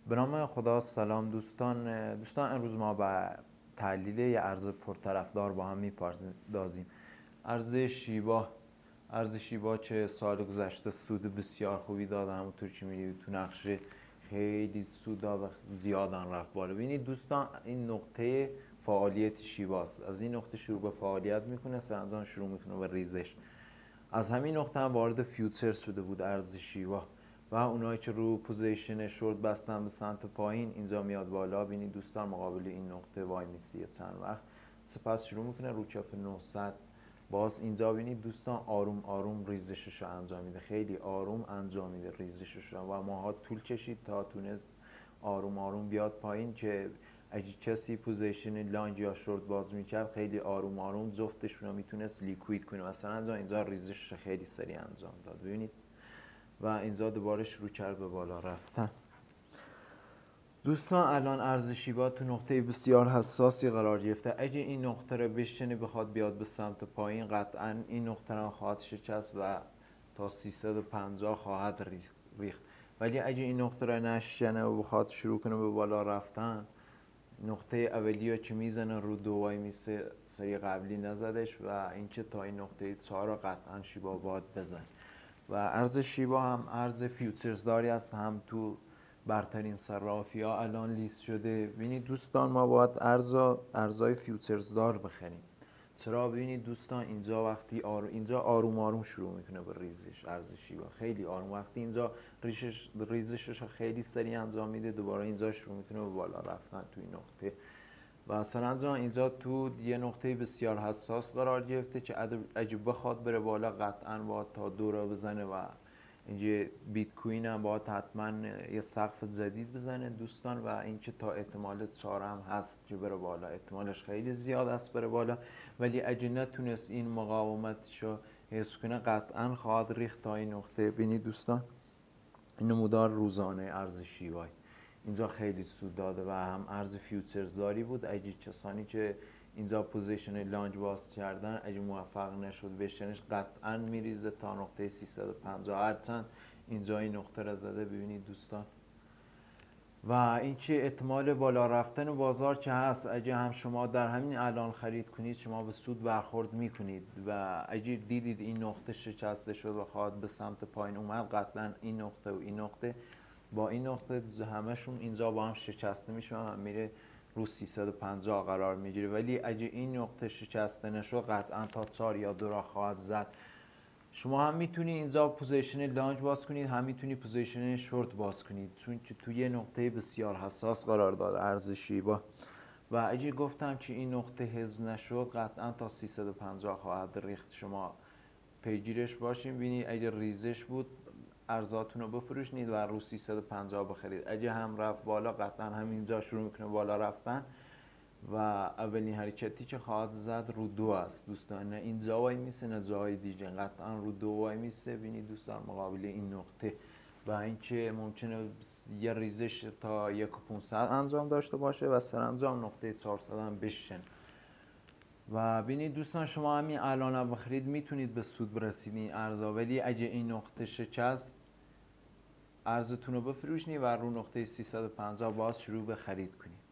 به نام خدا. سلام دوستان امروز ما به تحلیل یه ارز پرطرفدار با هم میپردازیم. ارز شیبا چه سال گذشته سود بسیار خوبی داد، همونطور که می‌بینید تو نقشه خیلی سود داد و زیادن رفت بالا. ببینید دوستان، این نقطه فعالیت شیباست. از این نقطه شروع به فعالیت میکنه، سرانجام شروع میکنه به ریزش. از همین نقطه هم وارد فیوچر شده بود ارز شیوا و اونایی که رو پوزیشن شورت بستن به سمت پایین، اینجا میاد بالا. ببینید دوستان، مقابل این نقطه وای میسیه چند وقت، سپس شروع میکنه رو کف 900. باز اینجا ببینید دوستان، آروم آروم ریزشش رو انجام میده، خیلی آروم انجام میده ریزشش رو و ماها طول کشید تا تونست آروم آروم بیاد پایین که اگه کسی پوزیشن لانگ یا شورت باز میکرد، خیلی آروم آروم جفتشون رو میتونست لیکوید کنه. مثلا اینجا ریزش خیلی سریع انجام داد، ببینید، و اینجا دوباره شروع کرد به بالا رفتن. دوستان الان ارز شیبا تو نقطه بسیار حساسی قرار گرفته. اگه این نقطه رو بشکنه بخواد بیاد به سمت پایین، قطعا این نقطه رو خواهد شکست و تا 350 خواهد ریخت. ولی اگه این نقطه رو نشکنه و بخواد شروع کنه به بالا رفتن، نقطه اولی رو که میزنه رو دوای میسه، سری قبلی نزدش و اینکه تا این نقطه 4 رو قطعا شیبا باید بزن. و ارز شیبا هم ارز فیوچرز داری است، هم تو برترین صرافی ها الان لیست شده. ببینید دوستان، ما باید ارزای فیوچرز دار بخریم. چرا؟ ببینید دوستان، اینجا وقتی اینجا آروم آروم شروع میکنه به ریزش. ارز شیبا خیلی آروم، وقتی اینجا ریزشش خیلی سریع انجام میده، دوباره اینجا شروع میکنه به بالا رفتن تو این نقطه. و سرانجام اینجا تو یه نقطه بسیار حساس قرار گرفته که اگه بخواد بره بالا، قطعا باید تا 2 را بزنه و اینجا بیت کوین هم باید حتما یه سقف جدید بزنه دوستان. و اینکه تا احتمال 4 هم هست که بره بالا، احتمالش خیلی زیاد است بره بالا. ولی اگه نتونست این مقاومتشو حفظ کنه، قطعا خواهد ریخت تا این نقطه. ببینید دوستان، این نمودار روزانه ارز شیوای اینجا خیلی سود داده و هم ارز فیوچرز داری بود. اگه کسانی که اینجا پوزیشن لانج باز کردن، اگه موفق نشد بشنش، قطعا میریزه تا نقطه 350. هرچند اینجا این نقطه را زده، ببینید دوستان. و اینکه احتمال بالا رفتن بازار که هست، اگه هم شما در همین الان خرید کنید، شما به سود برخورد میکنید. و اگه دیدید این نقطه شکسته شد و خواهد به سمت پایین اومد، قطعا این نقطه و این نقطه با این نقطه همشون اینجا با هم شکسته میشن و میره رو 350 قرار میگیره. ولی اگه این نقطه شکسته نشد، قطعا تا 4 یا 2 را خواهد زد. شما هم میتونید اینجا پوزیشن لانج باز کنید، هم میتونید پوزیشن شورت باز کنید، چون که توی یه نقطه بسیار حساس قرار داره ارز شیبا. و اگه گفتم که این نقطه حفظ نشد، قطعا تا 350 خواهد ریخت. شما پیگیرش باشین، ببینید اگه ریزش بود ارزاتون رو بفروشید و رو 350 بخرید. اگه هم رفت بالا، قطعا همینجا شروع میکنه بالا رفتن و اولین حرکتی که خواهد زد رو 2 است دوستان. نه اینجا وای میسه نه جای دیگه، قطعا رو 2 وای میسه. ببینید دوستان، مقابل این نقطه. و اینکه ممکنه یه ریزش تا 1500 انجام داشته باشه و سرانجام نقطه 400 هم بشن. و ببینید دوستان، شما همین الان هم بخرید میتونید به سود برسید این ارزا. ولی اگه این نقطه شکست، ارزتون رو بفروشید و رو نقطه 350 باز شروع به خرید کنید.